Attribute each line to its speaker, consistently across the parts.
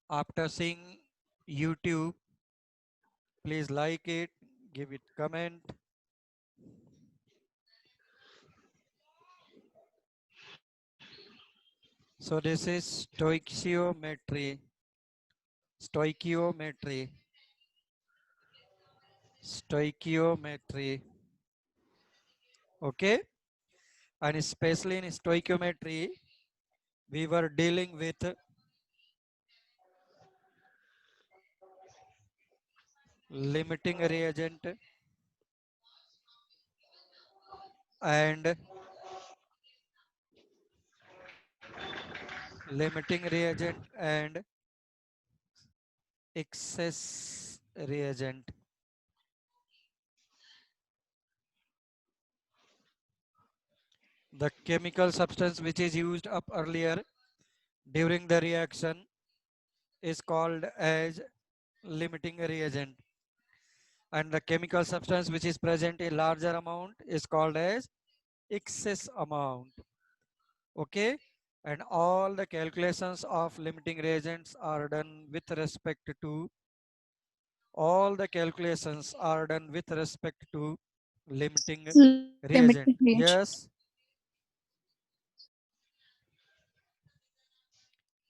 Speaker 1: After seeing YouTube, please like it, give it comment. So this is stoichiometry. Stoichiometry. Stoichiometry. Okay. And especially in stoichiometry, we were dealing with limiting reagent and limiting reagent and excess reagent. The chemical substance which is used up earlier during the reaction is called as limiting reagent, and the chemical substance which is present in larger amount is called as excess amount. Okay, and all the calculations of limiting reagents are done with respect to limiting
Speaker 2: Limited
Speaker 1: reagent.
Speaker 2: range.
Speaker 1: Yes,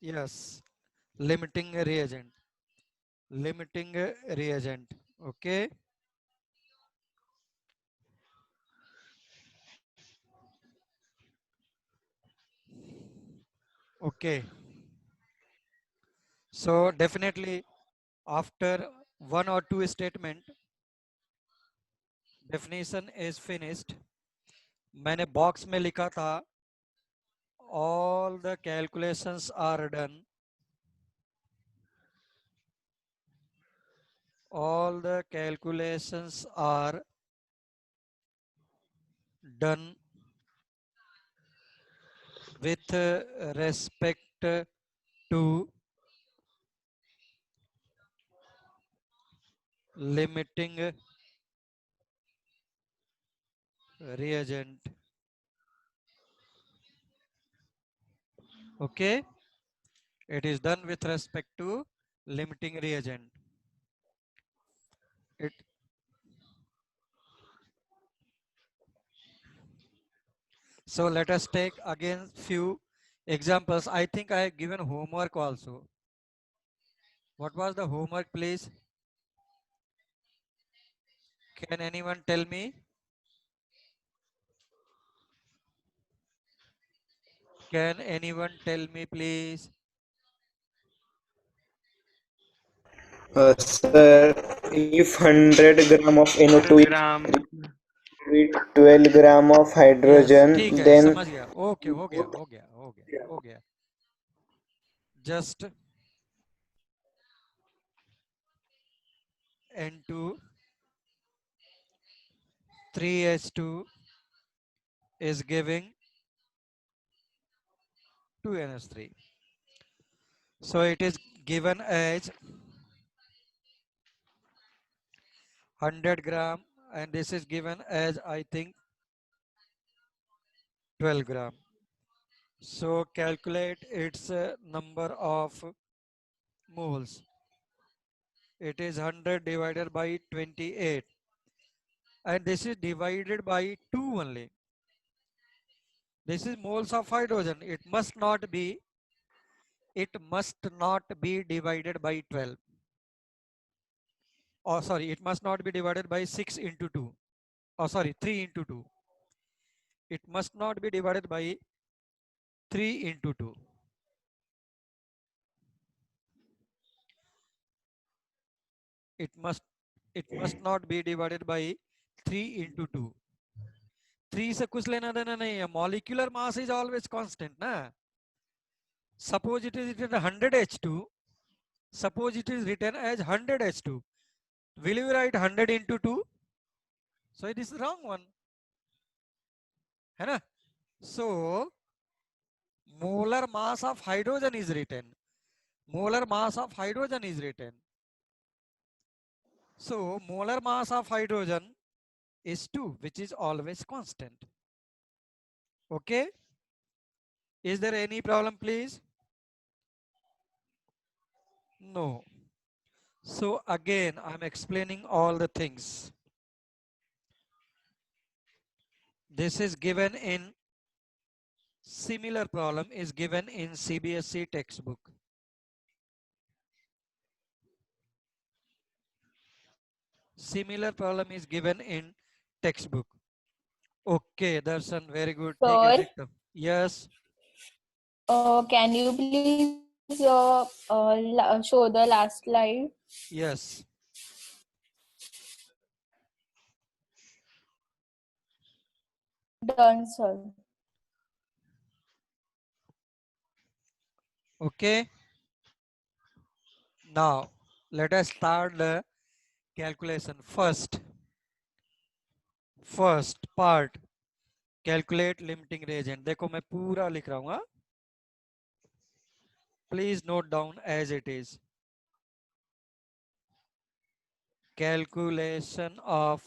Speaker 1: yes, limiting reagent, limiting reagent. Okay, okay. So definitely after one or two statement definition is finished. मैंने box में लिखा था all the calculations are done, all the calculations are done with respect to limiting reagent. Okay, it is done with respect to limiting reagent. It so let us take again few examples. I think I have given homework also. What was the homework, please? Can anyone tell me? Can anyone tell me, please?
Speaker 3: Sir, if 100 gram of
Speaker 4: 100
Speaker 3: NO2
Speaker 4: gram.
Speaker 3: with 12 gram of
Speaker 1: yes
Speaker 3: hydrogen,
Speaker 1: ठीक है
Speaker 3: then
Speaker 1: समझ गया okay हो गया हो गया हो गया हो गया just N2 3H2 is giving 2NH3. So it is given as 100 gram and this is given as I think 12 gram. So calculate its number of moles. It is 100 divided by 28 and this is divided by 2 only. This is moles of hydrogen. It must not be divided by 12. Oh sorry, it must not be divided by 6 into 2. Oh sorry, 3 into 2. It must not be divided by 3 into 2. It must it must not be divided by 3 into 2. 3 से कुछ लेना देना नहीं है. Molecular mass is always constant ना. Suppose it is written 100 H2. Suppose it is written as 100 H2. Will you write 100 into 2? So it is the wrong one. है ना? So molar mass of hydrogen is written. Molar mass of hydrogen is written. So molar mass of hydrogen is 2, which is always constant. Okay. Is there any problem, please? No. So again, I'm explaining all the things. This is given in similar problem is given in CBSE textbook. Similar problem is given in textbook. Okay, Darshan, very good. ठीक है
Speaker 2: Sir,
Speaker 1: देखता हूँ. Yes,
Speaker 2: can you please show the last slide?
Speaker 1: yes.
Speaker 2: Done, sir.
Speaker 1: Okay. Now, let us start the calculation. First part, calculate limiting reagent. देखो मैं पूरा लिख रहा हूँ हाँ? Please note down as it is. Calculation of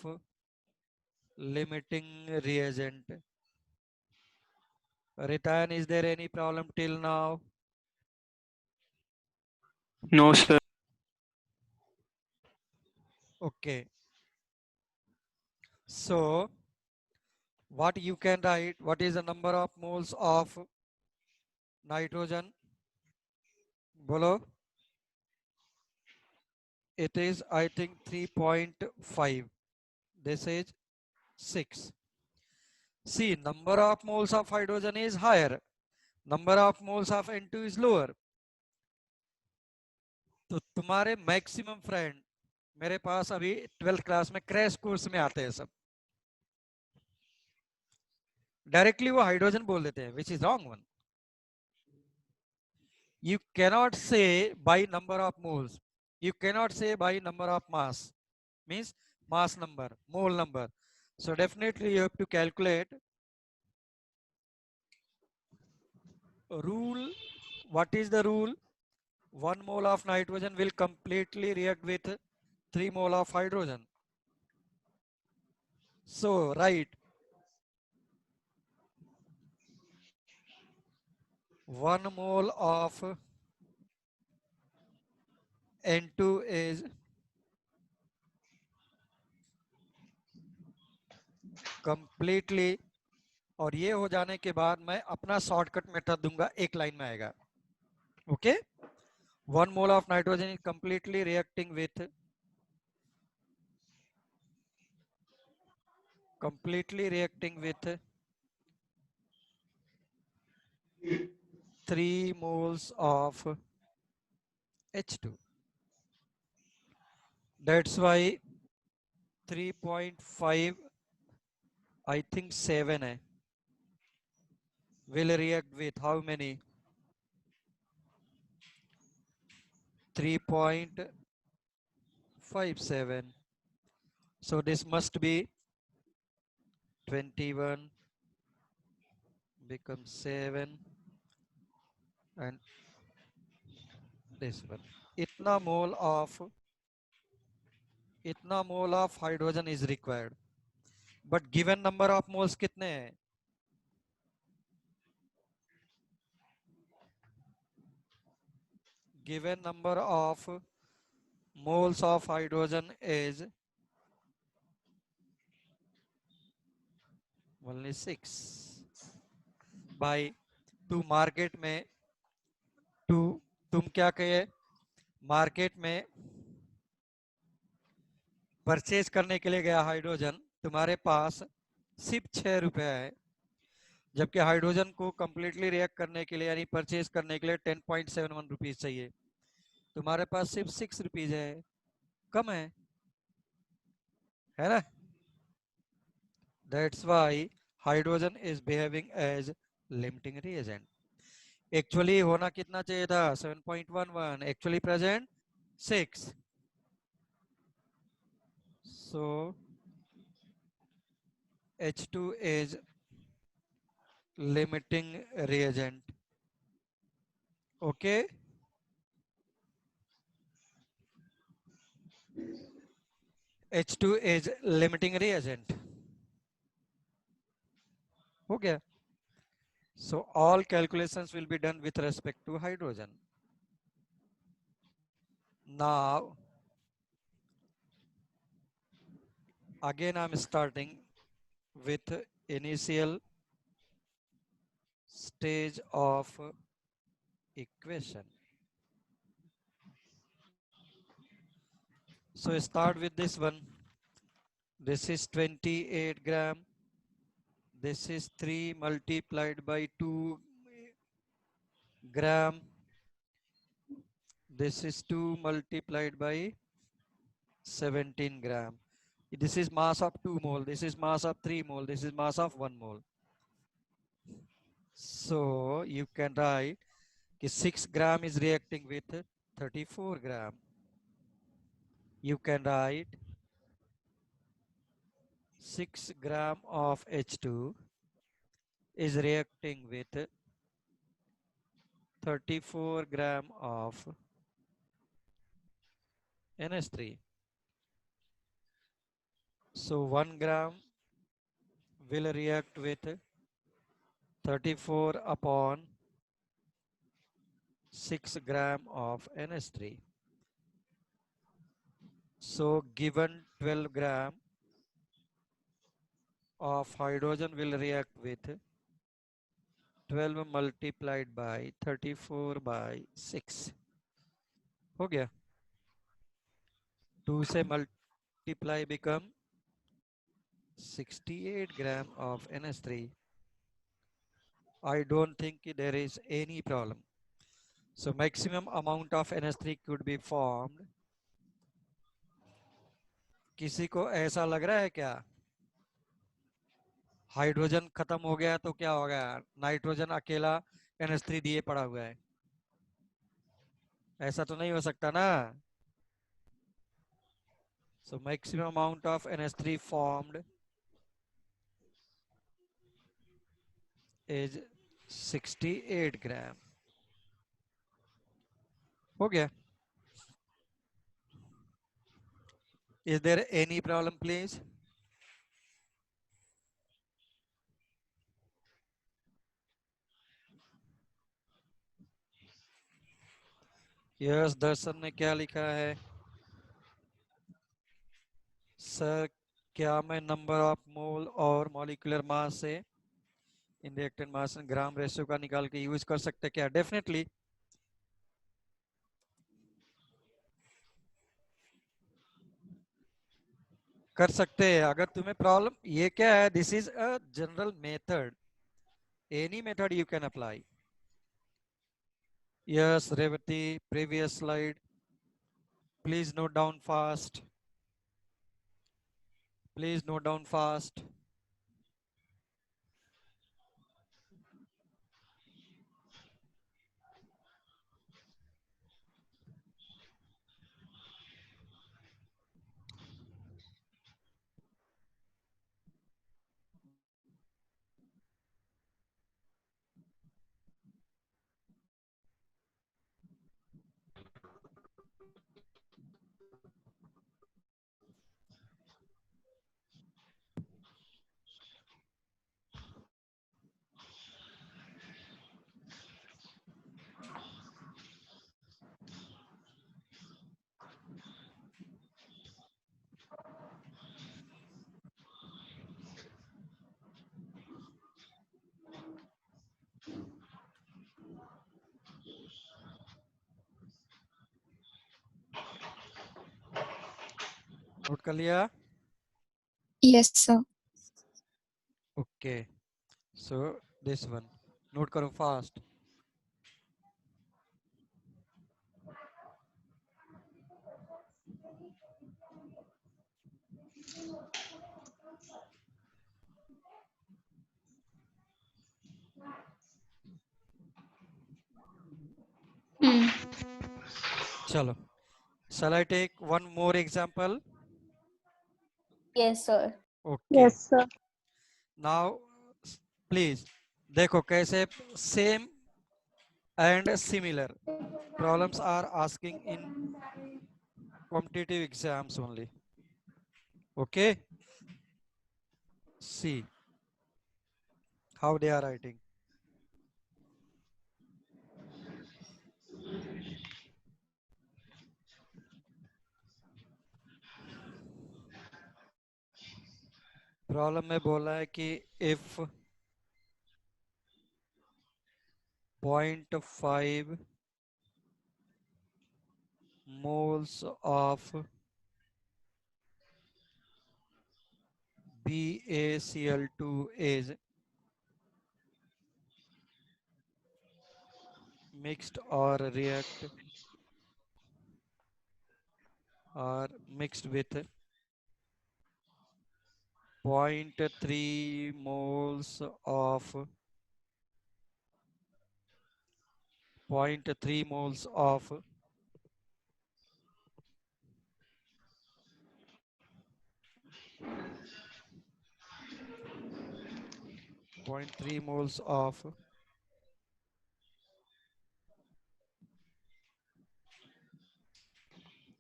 Speaker 1: limiting reagent. Ritan, is there any problem till now?
Speaker 4: No, sir.
Speaker 1: Okay. So, what you can write, what is the number of moles of nitrogen? Bolo? It is, I think, 3.5. This is 6. See, number of moles of hydrogen is higher. Number of moles of N2 is lower. तो तुम्हारे maximum friend मेरे पास अभी 12th class में crash course में आते हैं सब. Directly वो हाइड्रोजन बोल देते हैं, which is wrong one. You cannot say by number of moles. You cannot say by number of mass. Means mass number, mole number. So definitely you have to calculate rule. What is the rule? 1 mole of nitrogen will completely react with 3 mole of hydrogen. So right, 1 mole of N2 is completely, और ये हो जाने के बाद मैं अपना shortcut method दूंगा, एक लाइन में आएगा. Okay. 1 mole of nitrogen is completely reacting with 3 moles of H2. That's why 3.5, I think 7 है, will react with how many? 3.57. So this must be 21 becomes 7 and this one. Itna mole of hydrogen is required. But given number of moles कितने हैं? Given number of moles of hydrogen is only 6. By to market में to तुम क्या कहे, market में purchase करने के लिए गया हाइड्रोजन, तुम्हारे पास सिर्फ 6 रुपए है, जबकि हाइड्रोजन को कंप्लीटली रिएक्ट करने के लिए यानी परचेज करने के लिए 10.71 रुपीज चाहिए, तुम्हारे पास सिर्फ 6 रुपीज है, कम है ना. That's why hydrogen is behaving as limiting reagent. Actually होना कितना चाहिए था? 7.11. Actually present 6. So H2 is limiting reagent. Okay. H2 is limiting reagent. Okay. So all calculations will be done with respect to hydrogen. Now again I'm starting with initial stage of equation. So start with this one. This is 28 gram. This is 3 multiplied by 2 gram. This is 2 multiplied by 17 gram. This is mass of 2 mole. This is mass of 3 mole. This is mass of 1 mole. So you can write 6 gram is reacting with 34 gram. You can write 6 gram of H2 is reacting with 34 gram of NH3. So 1 gram will react with 34 upon 6 gram of NH3. So given 12 gram of hydrogen will react with 12 multiplied by 34 by 6. हो गया 2 से multiply become 68 gram of NH3. I don't think there is any problem. So maximum amount of NH3 could be formed. किसी को ऐसा लग रहा है क्या हाइड्रोजन खत्म हो गया तो क्या हो गया नाइट्रोजन अकेला NH3 दिए पड़ा हुआ है ऐसा तो नहीं हो सकता ना So maximum amount of NH3 formed is 68 gram. हो गया Is there any problem please? Yes, दर्शन ने क्या लिखा है सर क्या मैं नंबर ऑफ मोल और मॉलिक्यूलर मास से इन reactant mass and gram ratio का निकाल के यूज कर सकते क्या डेफिनेटली कर सकते हैं अगर तुम्हें प्रॉब्लम ये क्या है this is a general method any method you can apply yes Revathi previous slide please note down fast please note down fast note कर लिया
Speaker 2: Yes, sir.
Speaker 1: Okay so this one note करो फास्ट चलो shall I take one more example
Speaker 2: Yes, sir.
Speaker 1: okay
Speaker 4: Yes, sir.
Speaker 1: now please देखो कैसे same and similar problems are asking in competitive exams only okay see how they are writing problem में बोला है कि if 0.5 moles of BaCl2 is mixed or mixed with 0.3 moles of 0.3 moles of 0.3 moles of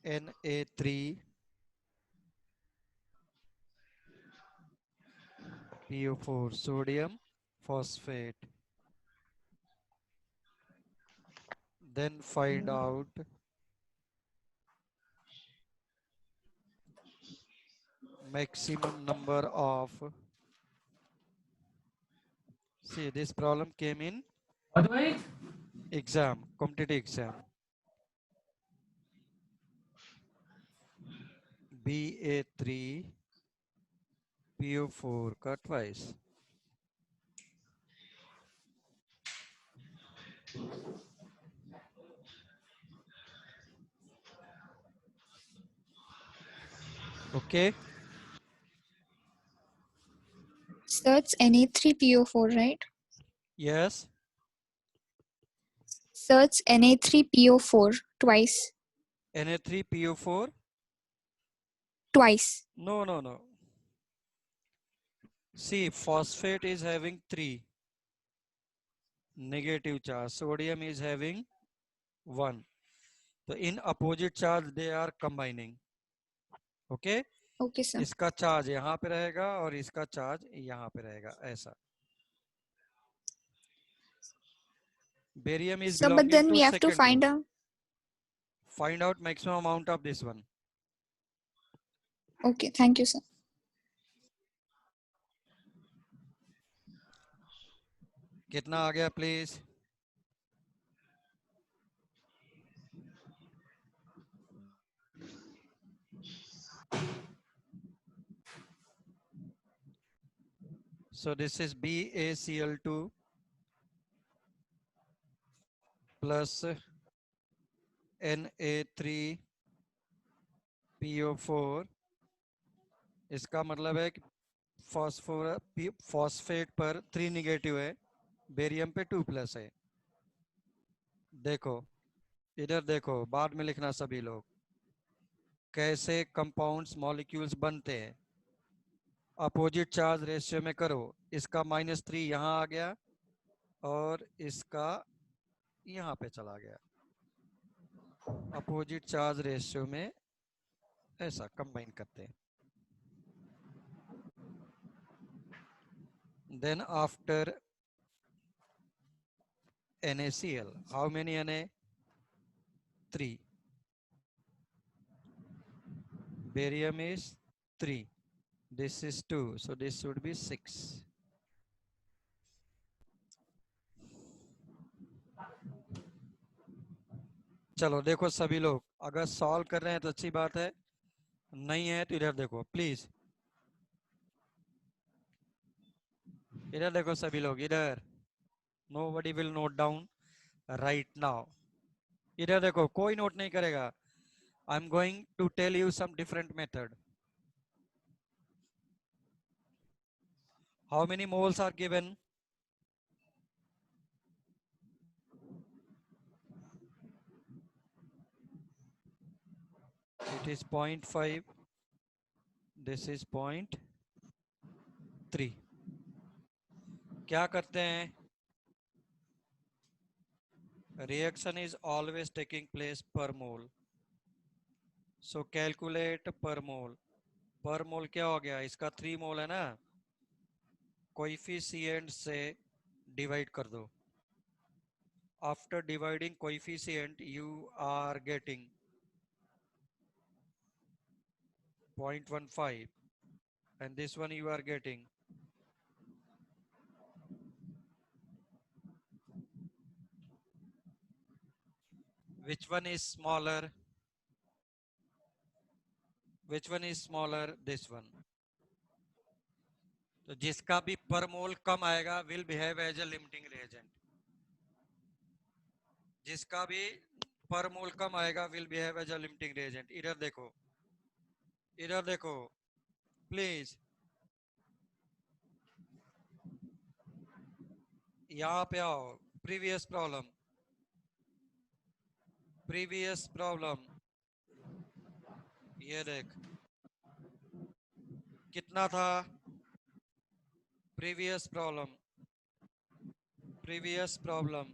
Speaker 1: Na3PO4 sodium phosphate. Then find out maximum number of. See, this problem came in exam, competitive exam. Ba3PO4 का twice. Okay.
Speaker 2: So it's Na3PO4, right?
Speaker 1: Yes.
Speaker 2: So it's Na3PO4 twice.
Speaker 1: Na3PO4.
Speaker 2: Twice.
Speaker 1: No. See, phosphate is having 3 negative charge. Sodium is having 1. So in opposite charge they are combining. Okay.
Speaker 2: Okay, sir.
Speaker 1: इसका charge यहाँ पे रहेगा और इसका charge यहाँ पे रहेगा ऐसा. Barium is
Speaker 2: So, but
Speaker 1: belonging
Speaker 2: then
Speaker 1: to
Speaker 2: we have to
Speaker 1: second group.
Speaker 2: find out.
Speaker 1: Find out maximum amount of this one.
Speaker 2: Okay, thank you, sir.
Speaker 1: कितना आ गया please? So this is BaCl2 plus Na3PO4. इसका मतलब है कि phosphate पर 3 negative है, barium पे 2 plus है. देखो इधर देखो, बाद में लिखना सभी लोग कैसे कंपाउंड्स मॉलिक्यूल्स बनते हैं. अपोजिट चार्ज रेशियो में करो. इसका -3 यहाँ आ गया और इसका यहाँ पे चला गया. अपोजिट चार्ज रेशियो में ऐसा कंबाइन करते हैं. Then after NaCl, how many Na? 3. Barium is 3. This is 2, so this should be 6. चलो देखो सभी लोग, अगर सॉल्व कर रहे हैं तो अच्छी बात है, नहीं है तो इधर देखो प्लीज. इधर देखो सभी लोग, इधर. Nobody will note down right now. इधर देखो, कोई नोट नहीं करेगा. I'm going to tell you some different method. How many moles are given? It is 0.5. This is 0.3. क्या करते हैं? Reaction is always taking place per mole. So calculate per mole. Per mole क्या हो गया? इसका 3 मोल है ना, कोएफिशिएंट से डिवाइड कर दो. After dividing coefficient, you are getting 0.15. and this one you are getting. Which one is smaller? Which one is smaller? This one. तो जिसका भी पर मोल कम आएगा will behave as a limiting reagent. जिसका भी पर मोल कम आएगा will behave as a limiting reagent. इधर देखो प्लीज. यहाँ पे आओ. Previous problem. ये देख कितना था. प्रीवियस प्रॉब्लम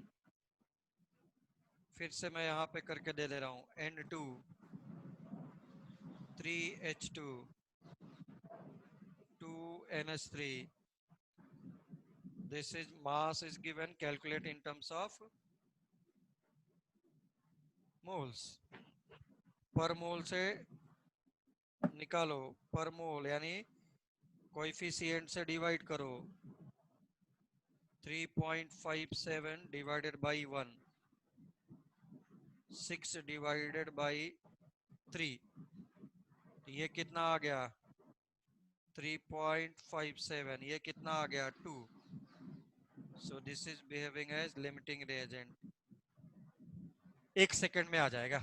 Speaker 1: फिर से मैं यहाँ पे करके दे रहा हूँ. N2 3H2 2NH3. This is mass is given. Calculate in terms of moles. पर मोल से निकालो. पर मोल यानी कोएफिशिएंट से डिवाइड करो. 3.57 divided by 1. 6 divided by 3. ये कितना आ गया. 3.57. ये कितना आ गया. 2. So this is behaving as limiting reagent. 1 second में आ जाएगा.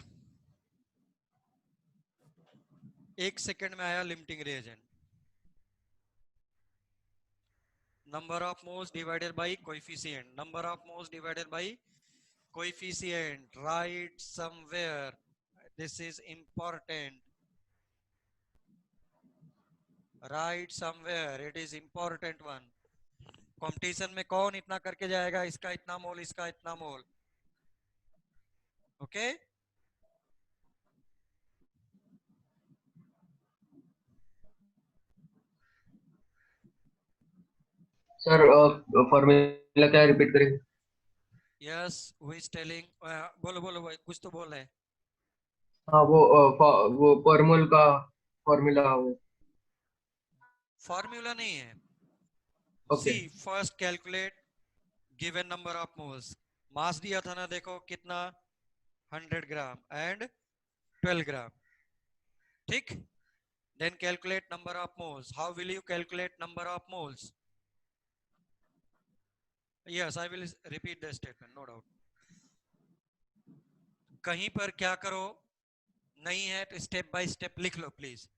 Speaker 1: 1 सेकंड में आया limiting reagent. Number of moles divided by coefficient. Number of moles divided by coefficient. Right somewhere. This is important. Right somewhere. It is important one. Competition में कौन इतना करके जाएगा. इसका इतना मोल, इसका इतना मोल. ओके
Speaker 4: सर फॉर्मूला क्या रिपीट करेंगे.
Speaker 1: Yes who is telling. बोलो भाई, कुछ तो बोल रहे हैं.
Speaker 4: हाँ वो फॉर्मूल का फॉर्मूला वो
Speaker 1: फॉर्मूला नहीं है.
Speaker 4: Okay.
Speaker 1: See first calculate given number of moles. Mass दिया था ना, देखो कितना 100 ग्राम एंड 12 ग्राम. ठीक. Then calculate number of moles. How will you calculate number of moles. Yes I will repeat the statement, no doubt. कहीं पर क्या करो नहीं है तो स्टेप बाय स्टेप लिख लो प्लीज.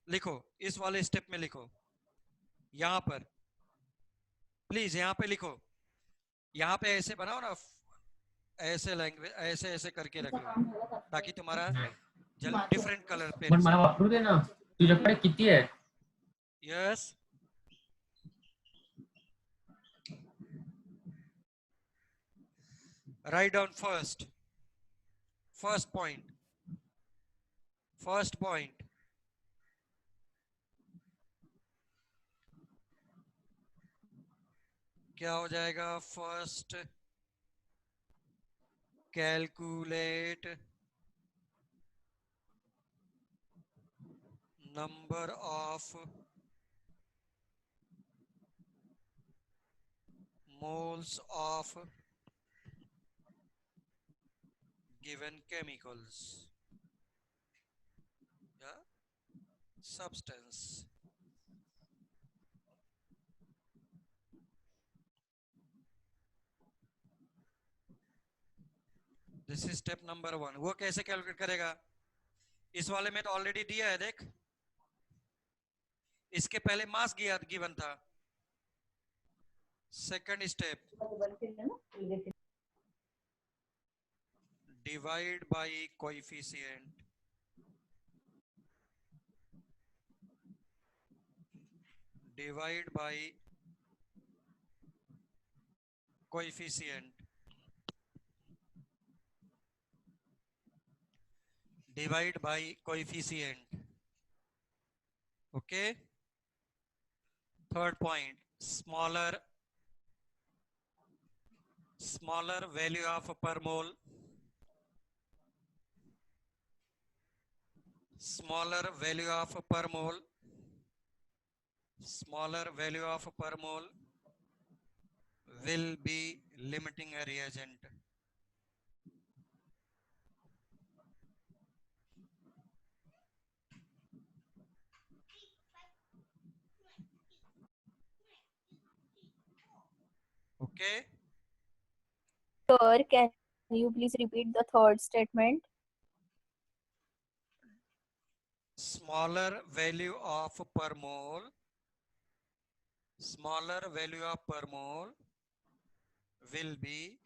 Speaker 1: लिखो इस वाले स्टेप में लिखो. यहां पर प्लीज यहाँ पे लिखो. यहाँ पे ऐसे बनाओ ना, ऐसे लैंग्वेज ऐसे ऐसे करके रख लो ताकि तुम्हारा डिफरेंट कलर पे.
Speaker 4: पण मला वापरू दे ना. तुझ्याकडे किती आहे.
Speaker 1: Yes write down first point. क्या हो जाएगा. First calculate number of moles of given chemicals या substance. This is step number 1. वो कैसे कैलकुलेट करेगा. इस वाले में तो ऑलरेडी दिया है देख. इसके पहले मास गिवन था. Second step divide by coefficient. Divide by coefficient. divide by coefficient. Okay. Third point, smaller value of per mole. Smaller value of per mole smaller value of per mole will be limiting a reagent. Okay.
Speaker 5: Sir, can you please repeat the third statement?
Speaker 1: Smaller value of per mole, smaller value of per mole will be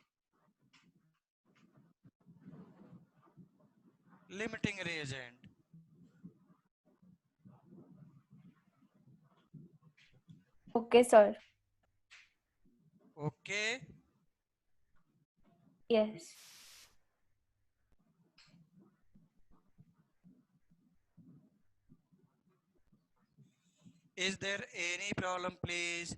Speaker 1: limiting reagent.
Speaker 5: Okay, sir.
Speaker 1: Okay.
Speaker 5: Yes.
Speaker 1: Is there any problem, please?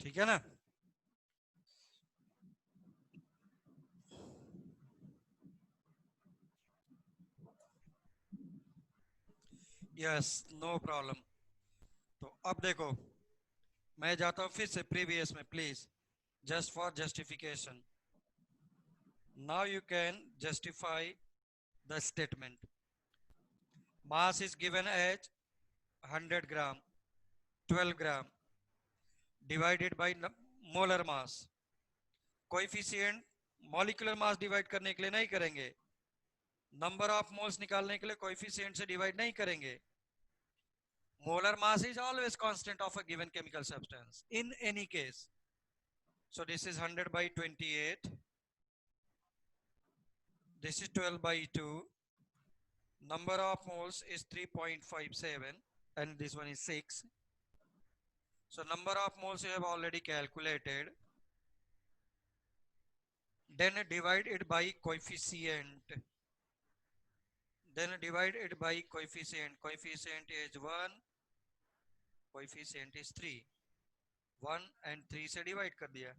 Speaker 1: ठीक है ना? Yes, no problem. तो अब देखो, मैं जाता हूं फिर से प्रीवियस में, please, just for justification. Now you can justify the statement. Mass is given as 100 gram, 12 gram divided by molar mass. Coefficient molecular mass divide करने के लिए नहीं करेंगे, नंबर ऑफ मोल्स निकालने के लिए कोएफिशिएंट से डिवाइड नहीं करेंगे। Molar mass is always constant of a given chemical substance in any case. So this is 100 by 28. This is 12 by 2. Number of moles is 3.57 and this one is 6. So number of moles you have already calculated. Then divide it by coefficient. Then divide it by coefficient. Coefficient is 1. Coefficient is 3. 1 and 3 से divide कर दिया,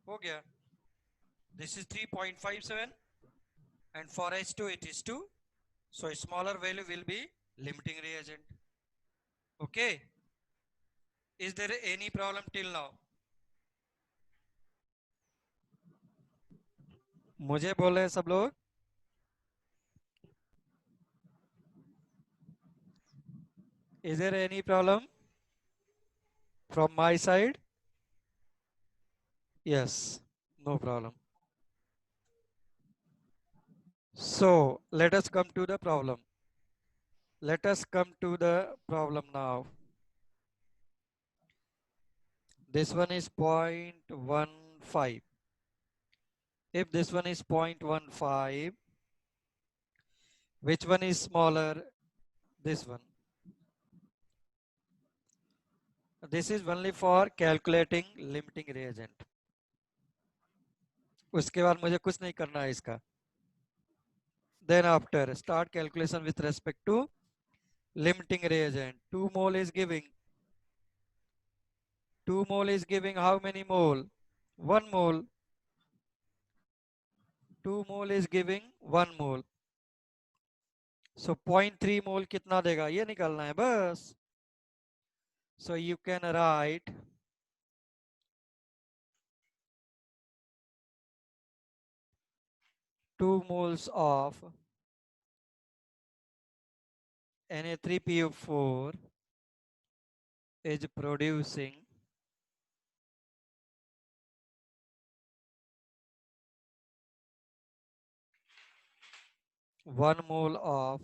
Speaker 1: हो गया. This is 3.57 and for H2 it is 2. So a smaller value will be limiting reagent. Okay. Is there any problem till now? मुझे बोल रहे हैं सब लोग? Is there any problem from my side? Yes, no problem. So let us come to the problem. Let us come to the problem now. This one is 0.15. If this one is 0.15, which one is smaller? This one. This is only for calculating limiting reagent. उसके बाद मुझे कुछ नहीं करना है इसका. Then after, start calculation with respect to limiting reagent. 2 mole is giving. 2 mole is giving how many mole? 1 mole. 2 mole is giving 1 mole. So 0.3 mole कितना देगा ये निकालना है बस. So you can write two moles of Na3PO4 is producing 1 mole of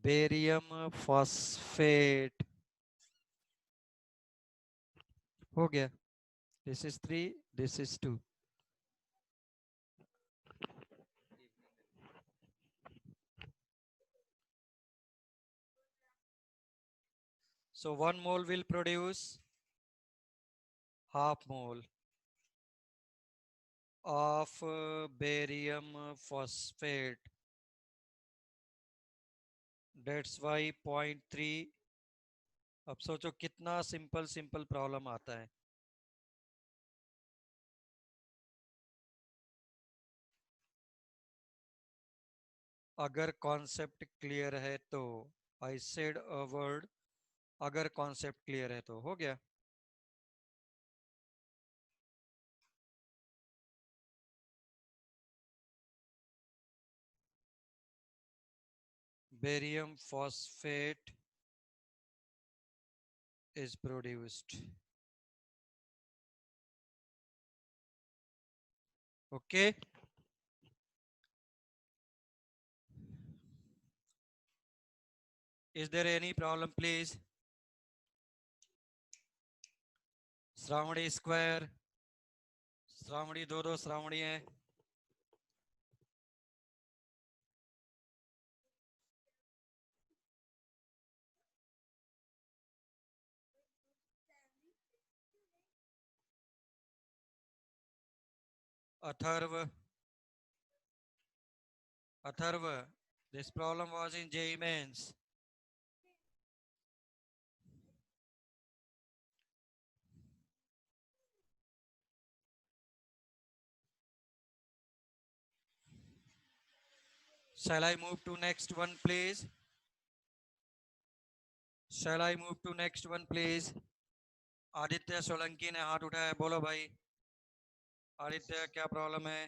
Speaker 1: barium phosphate. हो गया. This is 3, this is 2. So 1 mole will produce half mole of barium phosphate. That's why 0.3. अब सोचो कितना सिंपल सिंपल प्रॉब्लम आता है. अगर concept clear है तो, आई सेड अ वर्ड, अगर कॉन्सेप्ट क्लियर है तो हो गया. Barium phosphate is produced. Okay. Is there any problem, please? Shravani square, Shravani दो श्रावणी है. Atharva, Atharva, this problem was in JEE Mains. Shall I move to next one, please? Shall I move to next one, please? Aditya Solanki ने हाथ उठाया, बोलो भाई. आदित्य क्या problem है?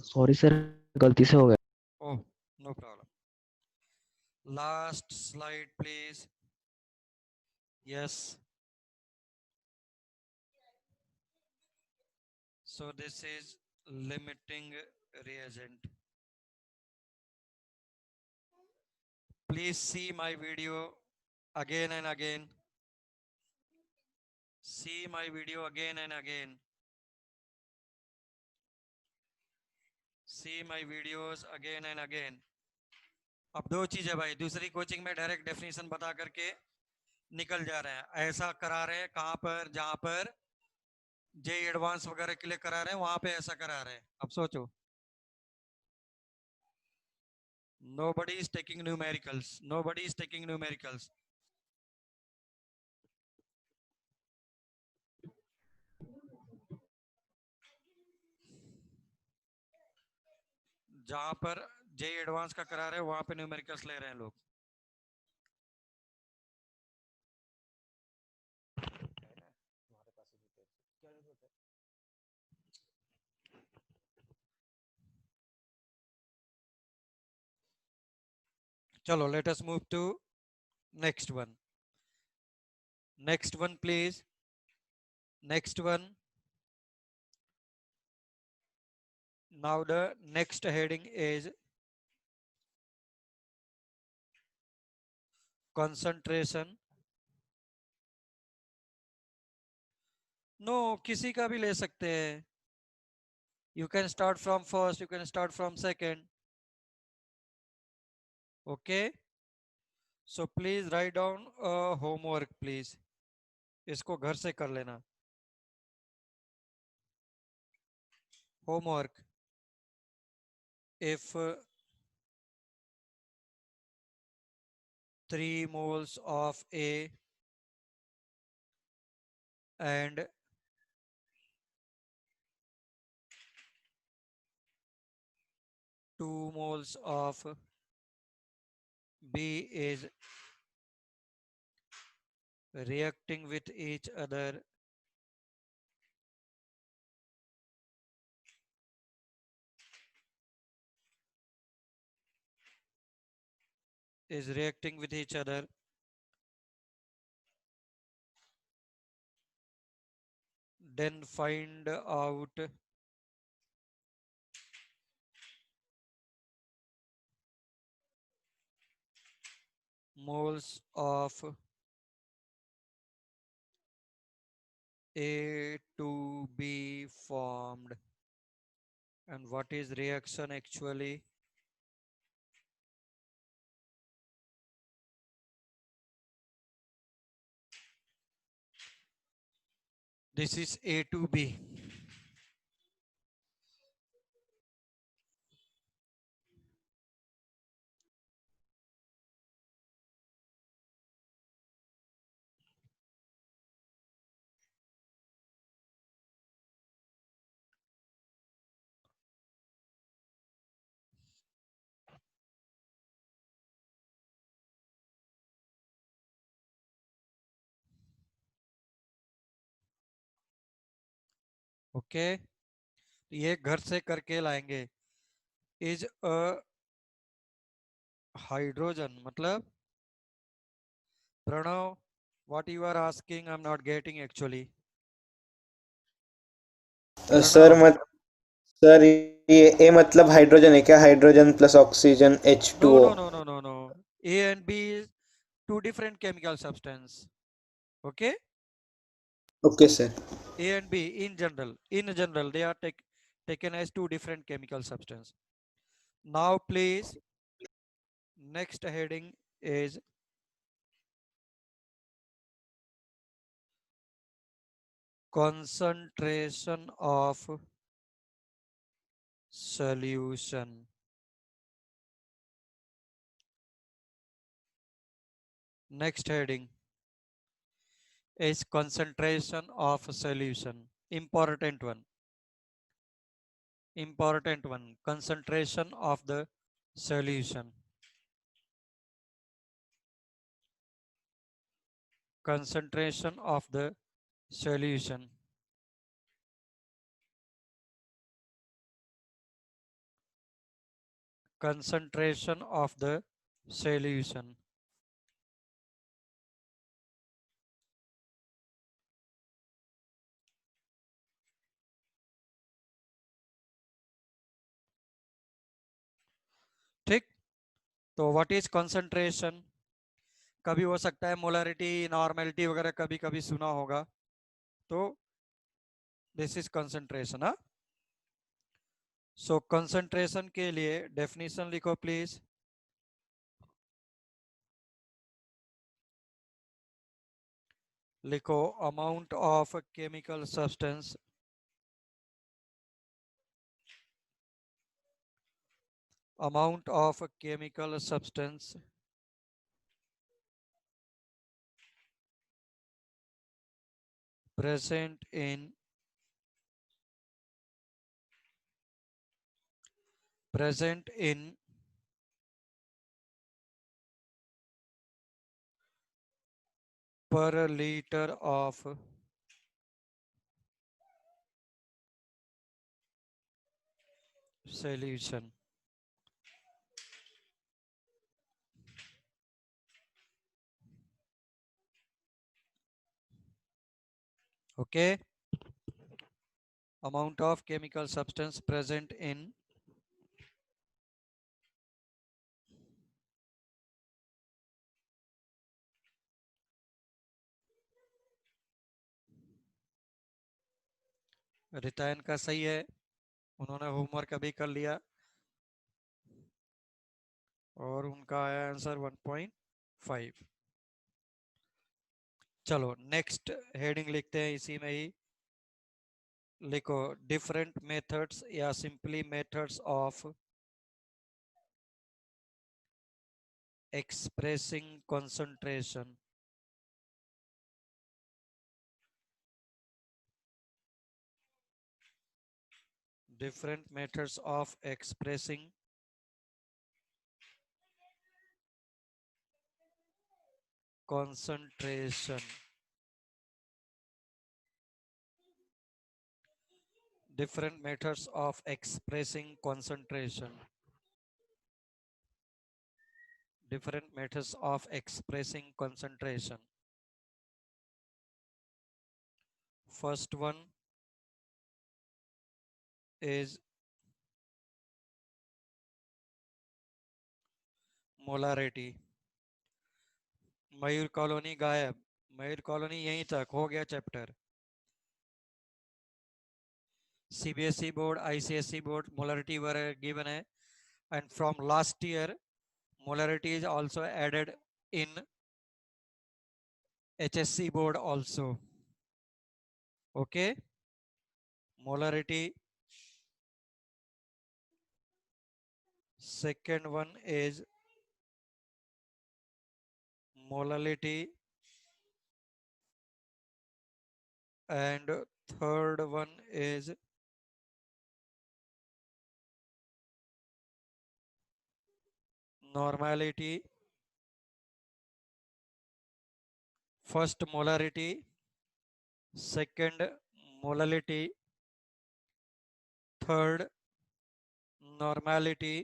Speaker 6: Sorry sir, गलती से हो गया.
Speaker 1: Oh, no problem. Last slide, please. Yes. So this is limiting reagent. Please see my video again and again. See my video again and again. See my videos again and again. अब दो चीज है भाई, दूसरी coaching में direct definition बता करके निकल जा रहे हैं. ऐसा करा रहे हैं कहां पर, जहां पर जे एडवांस वगैरह के लिए करा रहे हैं वहां पे ऐसा करा रहे हैं. अब सोचो, nobody is taking numericals. Nobody is taking numericals. जहां पर जे एडवांस का करा रहे हैं वहां पे न्यूमेरिकल्स ले रहे हैं लोग. चलो, let us move to next one. Next one, please. Next one. Now the next heading is concentration. No, किसी का भी ले सकते हैं. You can start from first, you can start from second. Okay. So please write down homework, please. इसको घर से कर लेना. Homework. If 3 moles of A and 2 moles of B is reacting with each other, then find out moles of A to B formed. And what is reaction actually? This is A to B. Okay, ये घर से करके लाएंगे. Is a hydrogen मतलब Pranav, what you are asking I'm not getting actually.
Speaker 3: Sir
Speaker 1: Pranav,
Speaker 3: sir ये A मतलब hydrogen है क्या? Hydrogen plus oxygen
Speaker 1: no
Speaker 3: H2O.
Speaker 1: no no no no no, A and B is two different chemical substance. Okay,
Speaker 3: okay sir.
Speaker 1: A and B in general they are taken as two different chemical substance. Now please, next heading is concentration of solution. Next heading is concentration of solution. Important one. Important one. Concentration of the solution. Concentration of the solution. Concentration of the solution. ठीक, तो what is concentration? कभी हो सकता है molarity, normality वगैरह कभी कभी सुना होगा, तो दिस इज कंसंट्रेशन. हाँ, सो कंसंट्रेशन के लिए डेफिनेशन लिखो प्लीज. लिखो amount of chemical substance amount of chemical substance present in per liter of solution. Okay, amount of chemical substance present in Ritayan का सही है, उन्होंने होमवर्क अभी कर लिया और उनका आया आंसर 1.5. चलो नेक्स्ट हेडिंग लिखते हैं, इसी में ही लिखो डिफरेंट मेथड्स या simply methods of expressing concentration. Different methods of expressing concentration. Different methods of expressing concentration. Different methods of expressing concentration. First one is molarity. Mayur colony गायब, मयूर colony यहीं तक हो गया chapter. CBSE board, ICSE board molarity were given है, and from last year molarity is also added in HSC board also. Okay, molarity. Second one is molality, and third one is normality. First molarity, second molality, third normality,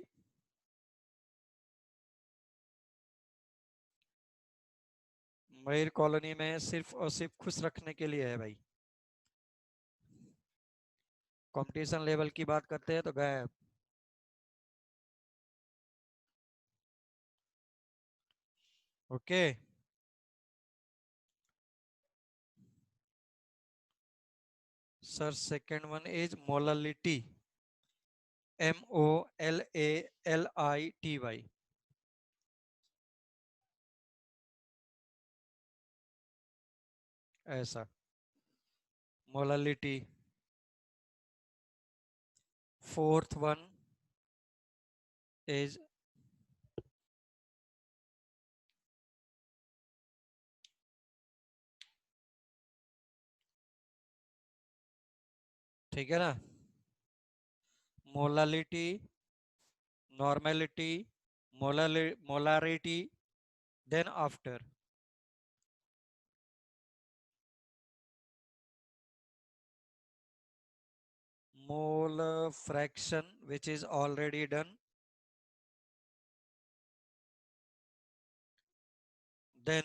Speaker 1: Mayur colony में सिर्फ और सिर्फ खुश रखने के लिए है भाई। कंपटीशन लेवल की बात करते हैं तो गए। Okay, sir second one is molality, MOLALITY। ऐसा मोलालिटी। फोर्थ वन इज ठीक है ना, molality, normality, molarity, then after mole fraction, which is already done. Then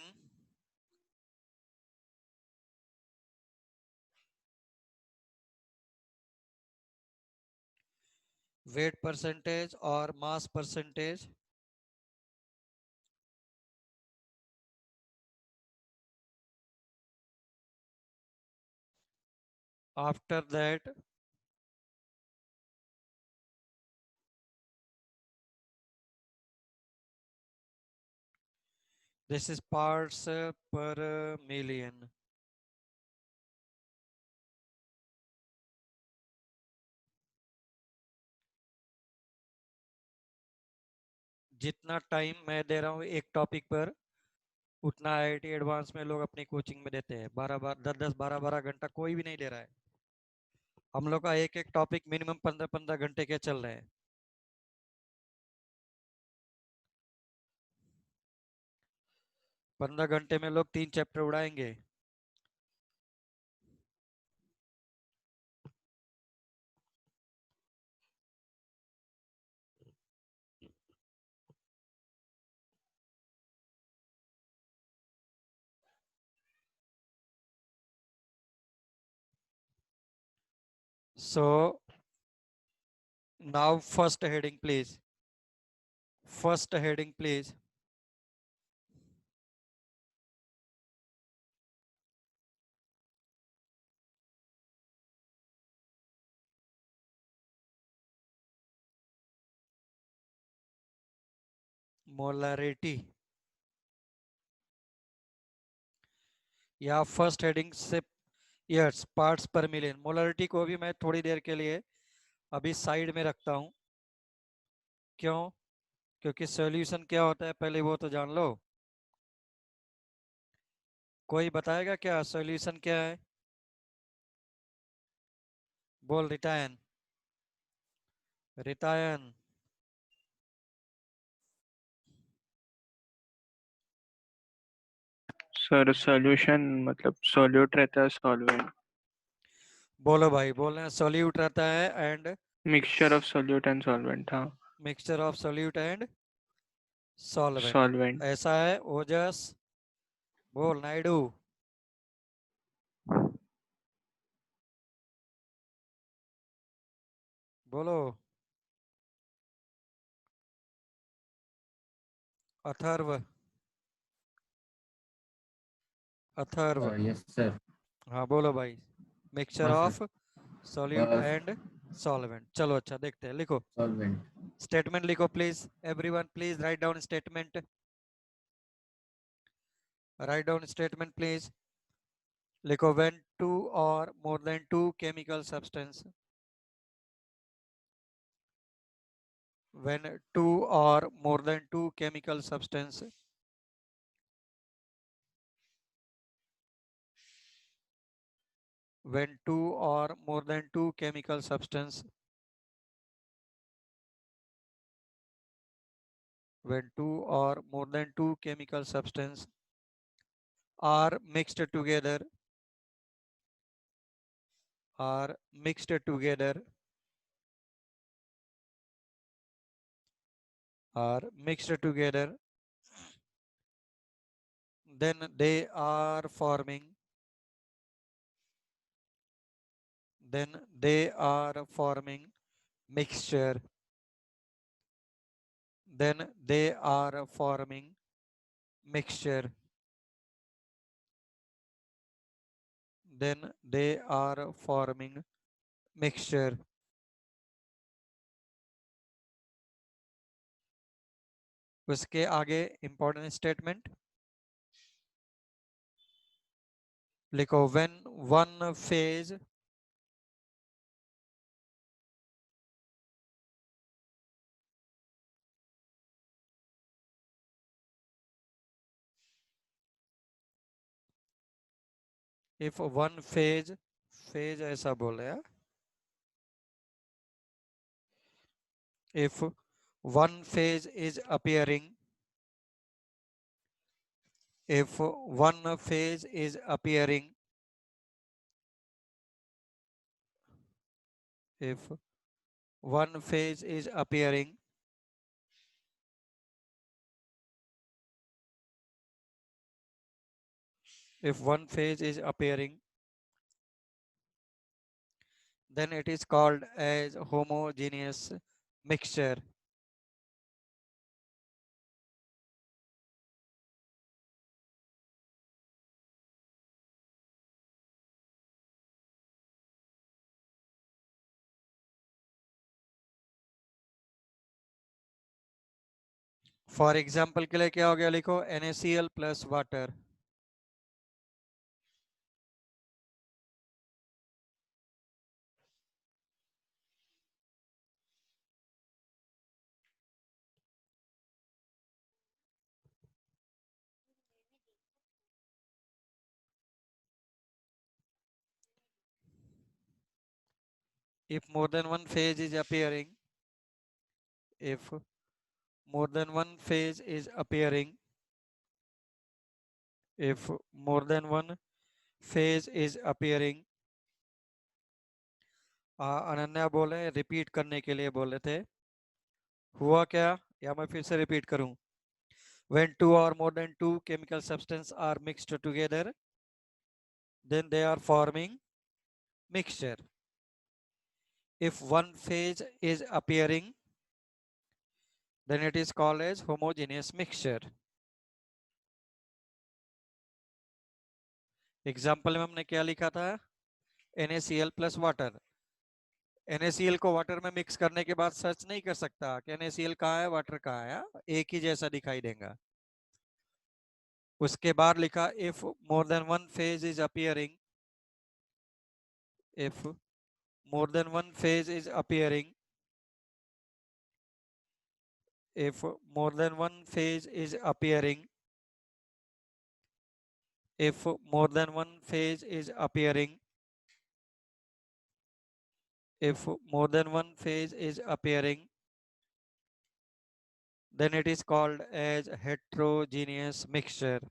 Speaker 1: weight percentage or mass percentage. After that, this is parts per million. जितना time मैं दे रहा हूँ एक topic पर, उतना IIT एडवांस में लोग अपनी कोचिंग में देते हैं। 10-10 12-12 घंटा कोई भी नहीं ले रहा है। हम लोग का एक एक टॉपिक मिनिमम 15-15 घंटे के चल रहे हैं। 15 घंटे में लोग 3 chapter उड़ाएंगे। So now first heading please. First heading please. Molarity, या फर्स्ट हेडिंग से यस पार्ट्स पर मिलियन। मोलरिटी को भी मैं थोड़ी देर के लिए अभी साइड में रखता हूं। क्यों? क्योंकि सॉल्यूशन क्या होता है पहले वो तो जान लो। कोई बताएगा क्या सॉल्यूशन क्या है? बोल रिटायन, रिटायन।
Speaker 6: सर सॉल्यूशन मतलब सॉल्यूट रहता है, सॉल्वेंट।
Speaker 1: बोलो भाई, बोल रहे हैं सॉल्यूट रहता है and
Speaker 6: mixture of solute and solvent. हाँ,
Speaker 1: mixture of solute and solvent.
Speaker 6: Solvent.
Speaker 1: ऐसा है ओजस। बोल नायडू। बोलो अथर्व, अथर्व।
Speaker 7: Yes sir.
Speaker 1: हाँ बोलो भाई। मिक्सचर
Speaker 7: हाँ
Speaker 1: ऑफ सॉल्यूट एंड सॉल्वेंट। चलो अच्छा देखते हैं, लिखो
Speaker 7: सॉल्वेंट।
Speaker 1: स्टेटमेंट लिखो please. Everyone please write down statement, write down statement please. लिखो when two or more than two chemical substance, when two or more than two chemical substance when two or more than two chemical substance when two or more than two chemical substance are mixed together are mixed together are mixed together, then they are forming then they are forming mixture then they are forming mixture then they are forming mixture. उसके आगे important statement लिखो when one phase if one phase ऐसा बोले यार, if one phase is appearing if one phase is appearing if one phase is appearing if one phase is appearing then it is called as homogeneous mixture. For example के लिए क्या हो गया, लिखो NaCl plus water if more than one phase is appearing if more than one phase is appearing if more than one phase is appearing Ananya बोले repeat करने के लिए बोले थे, हुआ क्या या मैं फिर से रिपीट करूं, when two or more than two chemical substances are mixed together then they are forming mixture. If one phase is appearing then it is called as homogeneous mixture. Example में हमने क्या लिखा था, NaCl प्लस वाटर, NaCl को water में mix करने के बाद सर्च नहीं कर सकता कि NaCl कहाँ है वाटर कहाँ है, एक ही जैसा दिखाई देगा. उसके बाद लिखा if more than one phase is appearing if more than one phase is appearing if more than one phase is appearing if more than one phase is appearing if more than one phase is appearing then it is called as heterogeneous mixture.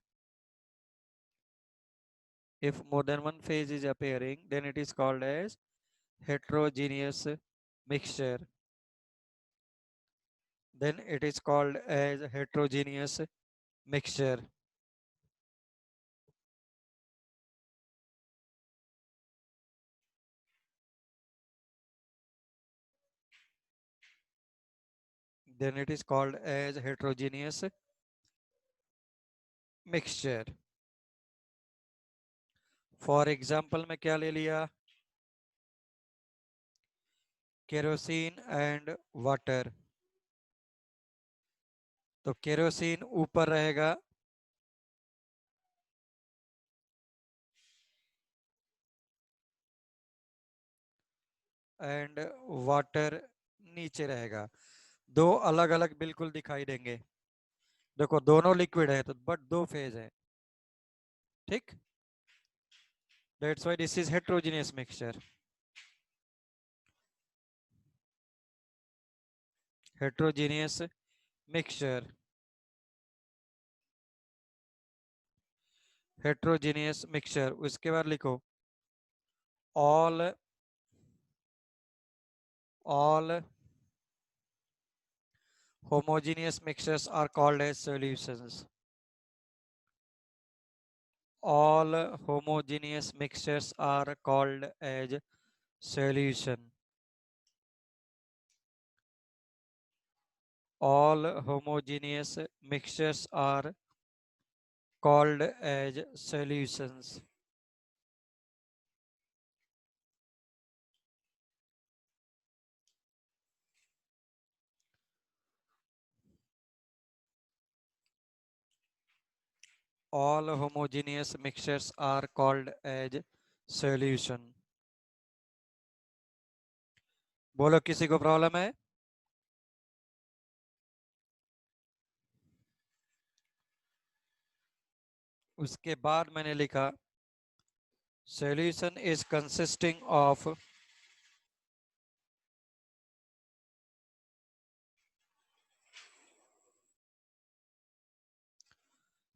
Speaker 1: If more than one phase is appearing then it is called as heterogeneous mixture. Then it is called as heterogeneous mixture. Then it is called as heterogeneous mixture. For example में क्या ले लिया, kerosene and water, तो kerosene ऊपर रहेगा and water नीचे रहेगा। दो अलग अलग बिल्कुल दिखाई देंगे। देखो दोनों लिक्विड है तो बट दो फेज है, ठीक। That's why this is heterogeneous mixture. Heterogeneous mixture, heterogeneous mixture. उसके बाद लिखो all homogeneous mixtures are called as solutions. All homogeneous mixtures are called as solution. All homogeneous mixtures are called as solutions. All homogeneous mixtures are called as solution. बोलो किसी को problem है? उसके बाद मैंने लिखा solution is consisting of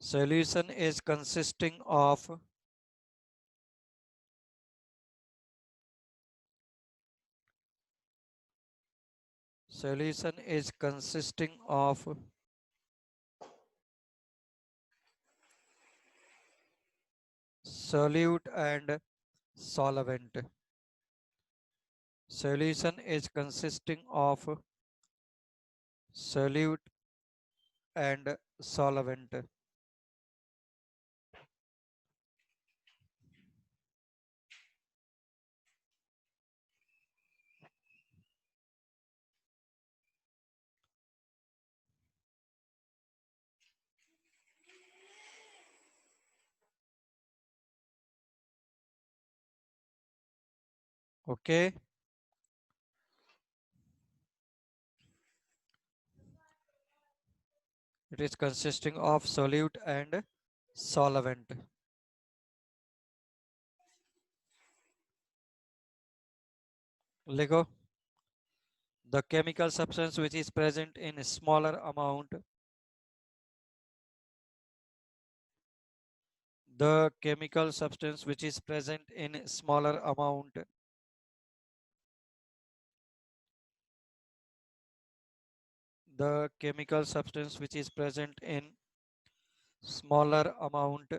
Speaker 1: solution is consisting of solution is consisting of solute and solvent. Solution is consisting of solute and solvent. Okay. It is consisting of solute and solvent. Lego. The chemical substance which is present in a smaller amount. The chemical substance which is present in smaller amount. The chemical substance which is present in smaller amount.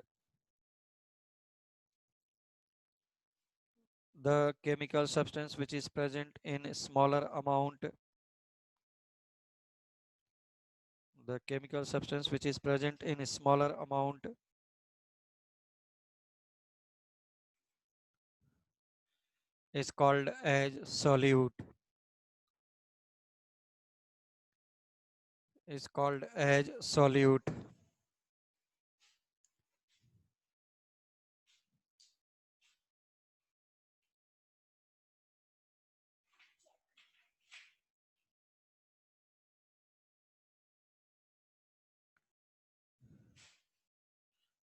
Speaker 1: The chemical substance which is present in smaller amount. The chemical substance which is present in smaller amount is called as solute. Is called as solute.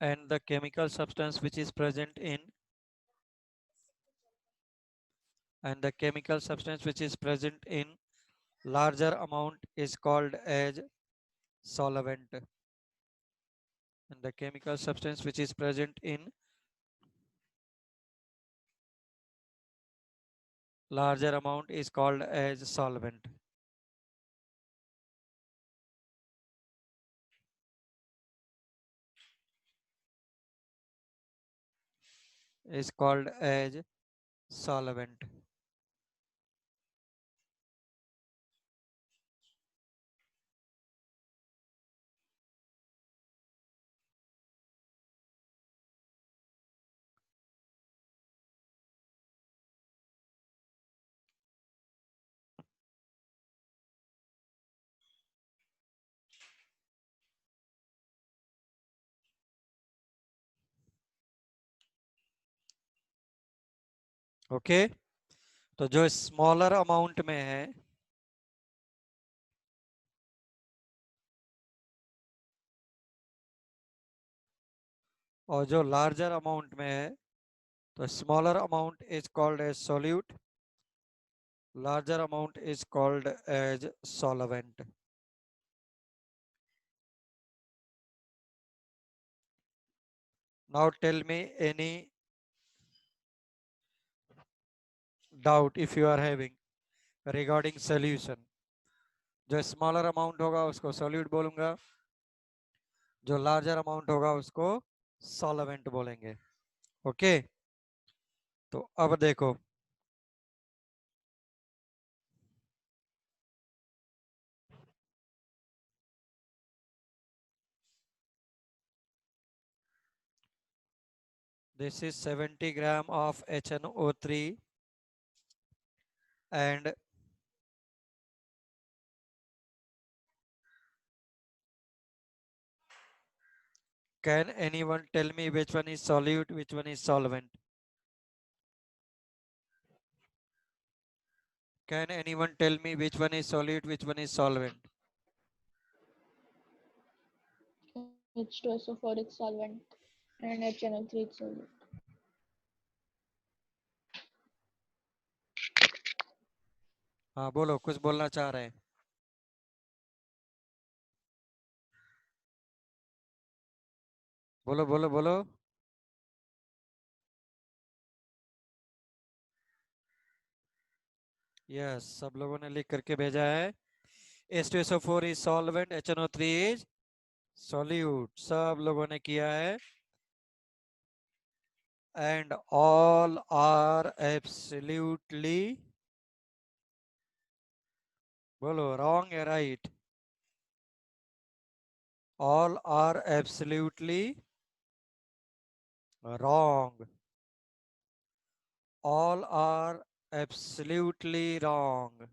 Speaker 1: And the chemical substance which is present in larger amount is called as solvent. And the chemical substance which is present in larger amount is called as solvent. Is called as solvent. Okay, तो जो smaller amount में है और जो larger amount में है, तो smaller amount is called as solute, larger amount is called as solvent. Now tell me any doubt if you are having regarding solution. जो स्मॉलर अमाउंट होगा उसको सॉल्यूट बोलूंगा, जो लार्जर अमाउंट होगा उसको सॉल्वेंट बोलेंगे. ओके, तो अब देखो this is 70 gram of HNO3 and can anyone tell me which one is solute, which one is solvent? Can anyone tell me which one is solute, which one is solvent?
Speaker 7: H2SO4 is solvent and HNO3 is solvent.
Speaker 1: हाँ बोलो, कुछ बोलना चाह रहे हैं. बोलो बोलो बोलो. यस, सब लोगों ने लिख करके भेजा है. H2SO4 is solvent, HNO3 is solute. सब लोगों ने किया है. And all are absolutely, बोलो, wrong या right? All are absolutely wrong. All are absolutely wrong.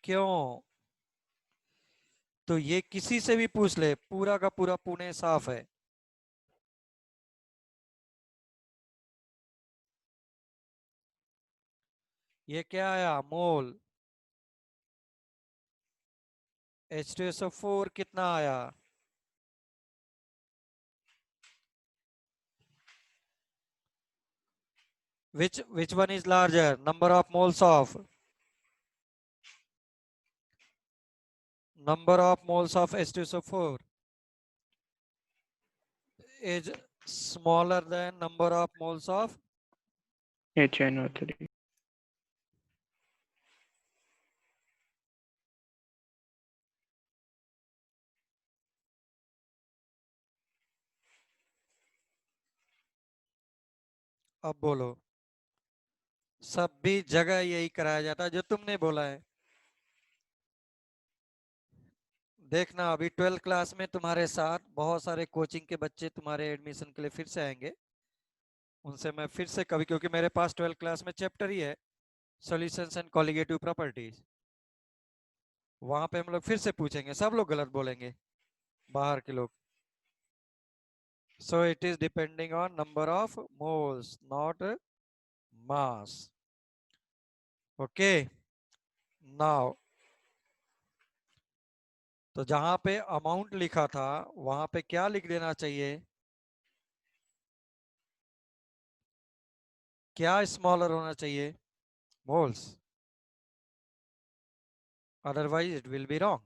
Speaker 1: क्यों? तो ये किसी से भी पूछ ले, पूरा का पूरा पुणे साफ है. ये क्या आया? मोल. H2SO4 कितना आया? Which one is larger? Number of moles of H2SO4 is smaller than number of moles of
Speaker 6: HNO3.
Speaker 1: अब बोलो. सब भी जगह यही कराया जाता है जो तुमने बोला है. देखना, अभी 12th क्लास में तुम्हारे साथ बहुत सारे कोचिंग के बच्चे तुम्हारे एडमिशन के लिए फिर से आएंगे. उनसे मैं फिर से कभी, क्योंकि मेरे पास 12th क्लास में चैप्टर ही है सॉल्यूशंस एंड कॉलिगेटिव प्रॉपर्टीज, वहां पे हम लोग फिर से पूछेंगे. सब लोग गलत बोलेंगे, बाहर के लोग. So it is depending on number of moles, not mass. Okay, now तो जहां पे अमाउंट लिखा था वहां पे क्या लिख देना चाहिए? क्या स्मॉलर होना चाहिए? Moles. Otherwise it will be wrong.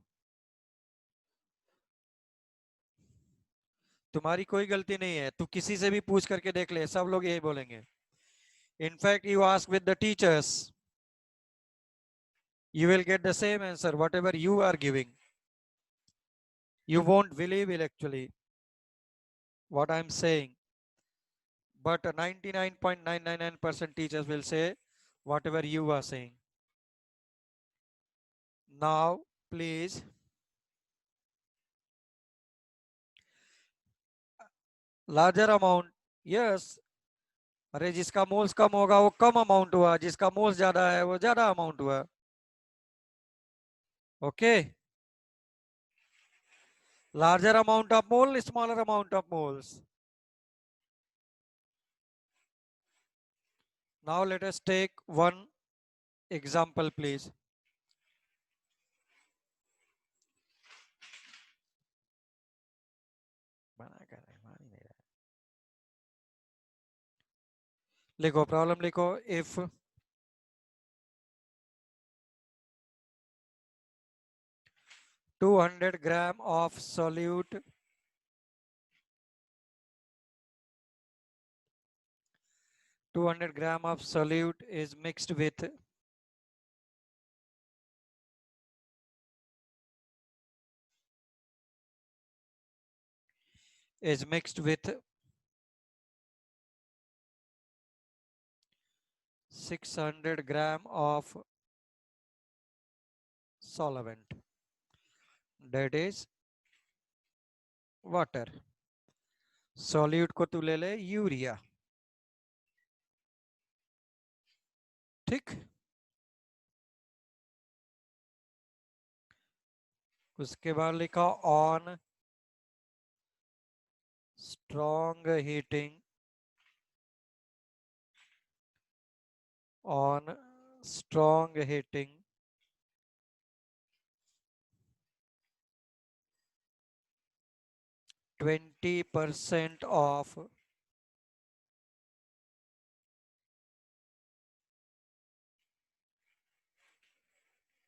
Speaker 1: तुम्हारी कोई गलती नहीं है, तू किसी से भी पूछ करके देख ले, सब लोग यही बोलेंगे. In fact you ask with the teachers, you will get the same answer whatever you are giving. You won't believe it actually what I'm saying, but 99.999% teachers will say whatever you are saying. Now please, larger amount, yes. अरे जिसका moles कम होगा वो कम amount हुआ, जिसका moles ज्यादा है वो ज्यादा अमाउंट हुआ. Okay, larger amount of mole, smaller amount of moles. Now let us take one example, please. लिखो प्रॉब्लम लिखो. If 200 gram of solute 200 gram of solute is mixed with 600 gram of solvent, that is water. solute को तू ले ले urea. ठीक. उसके बाद लिखा on strong heating, on strong heating 20% of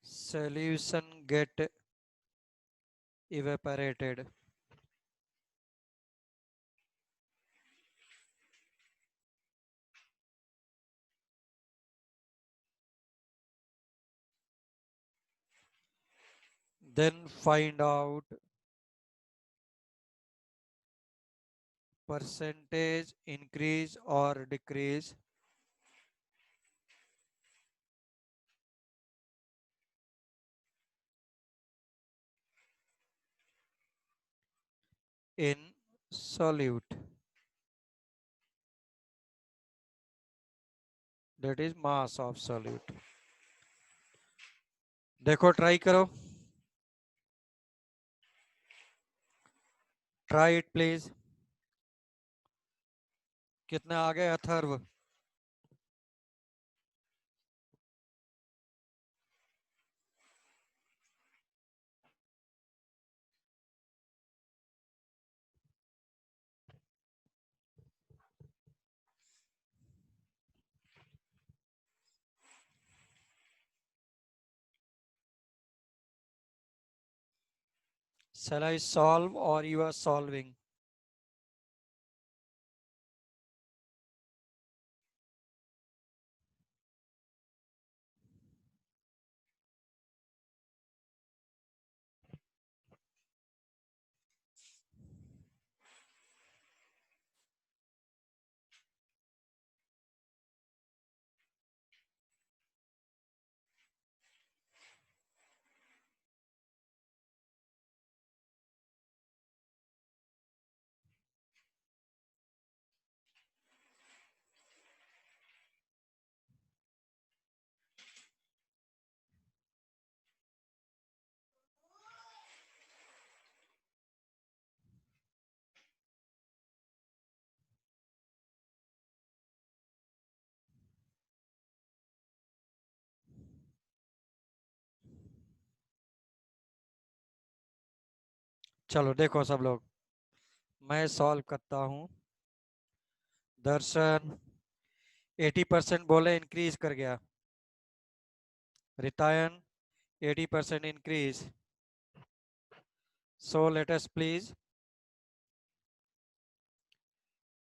Speaker 1: solution get evaporated. Then find out percentage increase or decrease in solute, that is mass of solute. देखो try करो. Try it please. कितने आ गए Atharva? Shall I solve or you are solving? चलो देखो सब लोग, मैं solve करता हूं. दर्शन 80% बोले इंक्रीज कर गया. Ritayan 80% increase. So let us please,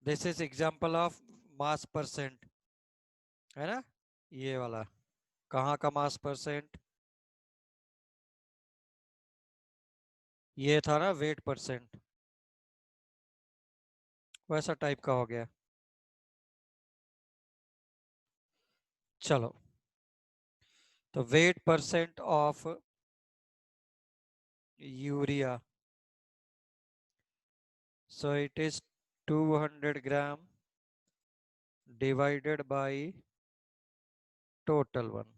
Speaker 1: this is example of mass percent, है ना? ये वाला कहाँ का मास परसेंट? ये था ना वेट परसेंट, वैसा टाइप का हो गया. चलो तो wait percent of urea, so it is 200 gram divided by total one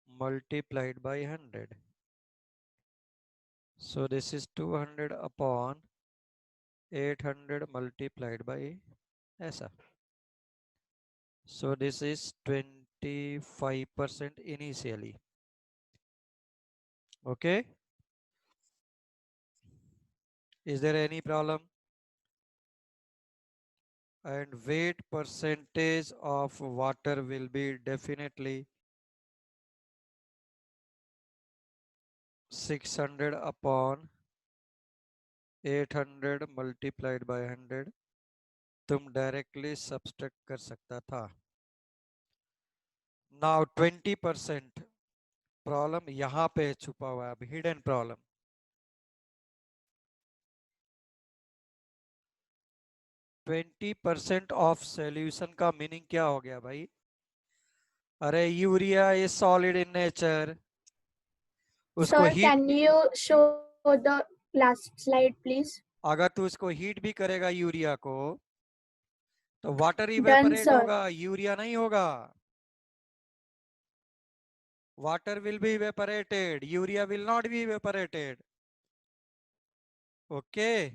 Speaker 1: multiplied by 100. So this is 200 upon 800 multiplied by ऐसा. So this is 25% initially. Okay. Is there any problem? And weight percentage of water will be definitely 600 upon 800 multiplied by 100. तुम directly subtract कर सकता था. Now 20% problem यहां पे छुपा हुआ है, अब हिडन प्रॉब्लम. 20% ऑफ सॉल्यूशन का मीनिंग क्या हो गया भाई? अरे urea is solid in nature. उसको
Speaker 7: Sir,
Speaker 1: heat,
Speaker 7: can you show the last slide, please?
Speaker 1: अगर तू इसको हीट भी करेगा यूरिया को तो वाटर
Speaker 7: Done,
Speaker 1: इवेपोरेट
Speaker 7: sir.
Speaker 1: होगा, यूरिया नहीं होगा. Water will be evaporated, urea will not be evaporated. Okay.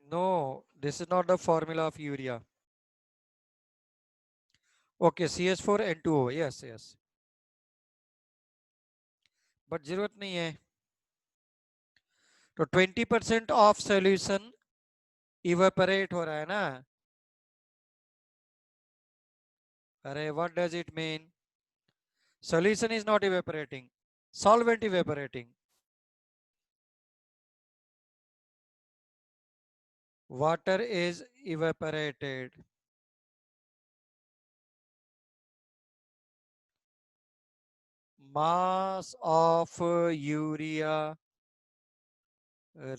Speaker 1: No, this is not the formula of urea. Okay, CH4N2O, yes, yes. But जरूरत नहीं है. तो 20% of solution evaporate हो रहा है ना. अरे what does it mean? Solution is not evaporating, solvent evaporating. Water is evaporated. Mass of urea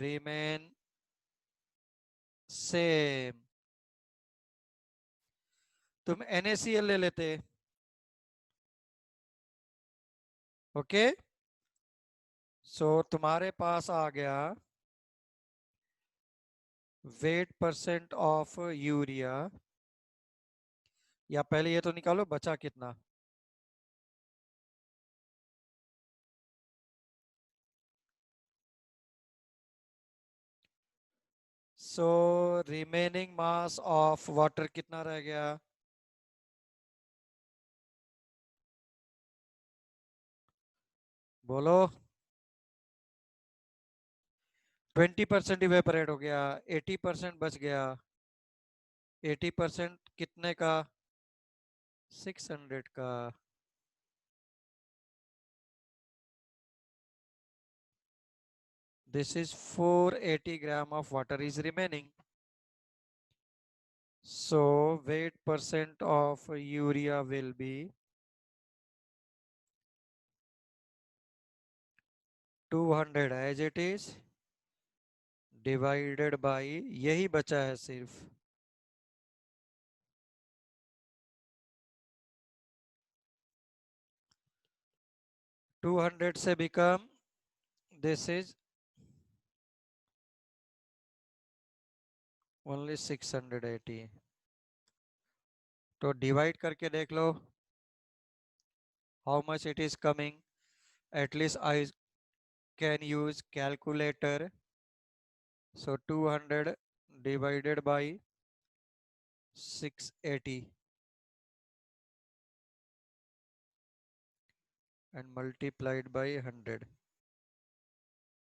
Speaker 1: remain same. तुम NaCl ले लेते. ओके. सो तुम्हारे पास आ गया वेट परसेंट ऑफ यूरिया, या पहले ये तो निकालो बचा कितना. So remaining mass of water कितना रह गया? बोलो. 20% इवेपोरेट हो गया, 80% बच गया. 80% कितने का? 600 का. This is 480 gram of water is remaining. So weight percent of urea will be 200 as it is divided by, यही बचा है सिर्फ. टू 200 से बिकम दिस इज ओनली 680. तो डिवाइड करके देख लो how much it is coming. At least I can use calculator. So 200 divided by 680 and multiplied by 100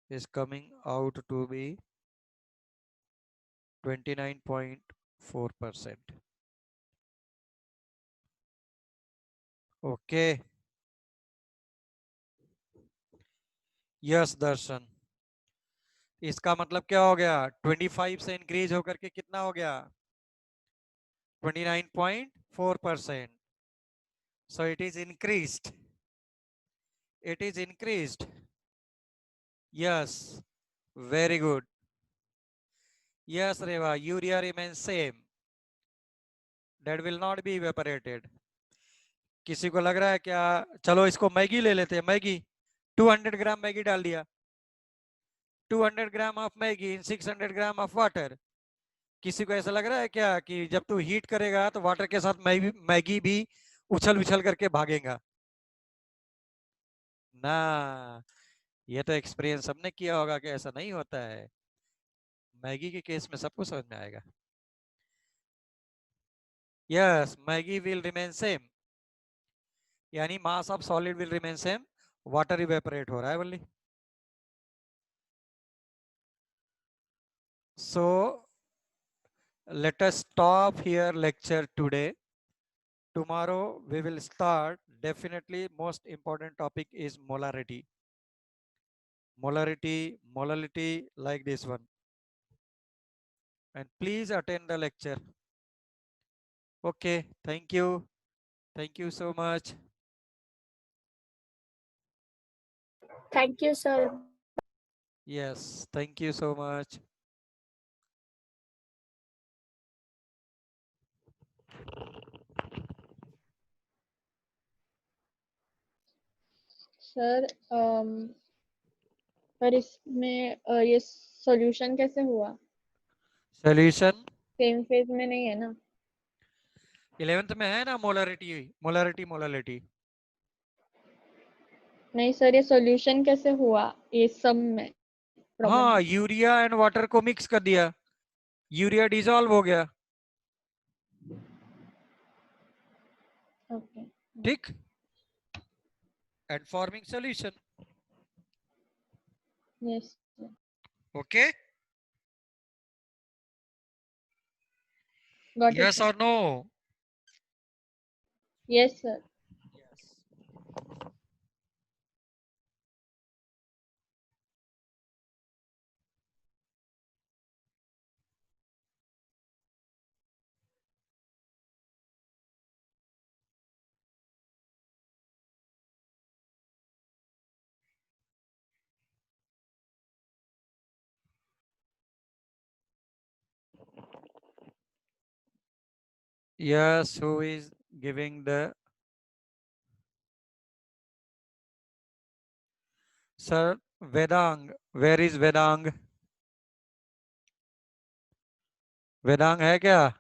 Speaker 1: is coming out to be 29.4%. Okay. Yes दर्शन. इसका मतलब क्या हो गया? 25 से इंक्रीज होकर के कितना हो गया? 29.4%. So it is increased. It is increased. Yes. Very good. Yes, Reva. Urea remains same. That will not be evaporated. किसी को लग रहा है क्या? चलो इसको मैगी ले लेते हैं. मैगी 200 ग्राम मैगी डाल दिया. 200 gram of Maggi in 600 gram of water. किसी को ऐसा लग रहा है क्या कि जब तू हीट करेगा तो वाटर के साथ मैगी भी उछल उछल करके भागेगा? ना, ये तो एक्सपीरियंस सबने किया होगा कि ऐसा नहीं होता है। मैगी के केस में सबको समझ में आएगा। Yes, Maggi will remain same, यानी mass of solid will remain same, water evaporate हो रहा है बल्ली। So let us stop here lecture today. Tomorrow we will start. Definitely most important topic is molarity. Molality like this one. And please attend the lecture. Okay, thank you. Thank you so much.
Speaker 7: Thank you, sir.
Speaker 1: Yes, thank you so much.
Speaker 8: Sir पर इसमें ये solution कैसे हुआ?
Speaker 1: Solution
Speaker 8: same phase में नहीं है ना?
Speaker 1: 11th में है ना, मोलारिटी।
Speaker 8: नहीं सर, ये सॉल्यूशन कैसे हुआ ये सम में?
Speaker 1: हाँ, यूरिया एंड वाटर को मिक्स कर दिया, यूरिया डिसॉल्व हो गया।
Speaker 8: ओके
Speaker 1: ठीक, and forming solution.
Speaker 8: Yes
Speaker 1: okay,
Speaker 8: got it
Speaker 1: yes or no?
Speaker 8: Yes sir
Speaker 1: Yes. Yes, who is giving the sir? Vedang, where is Vedang? Vedang है क्या?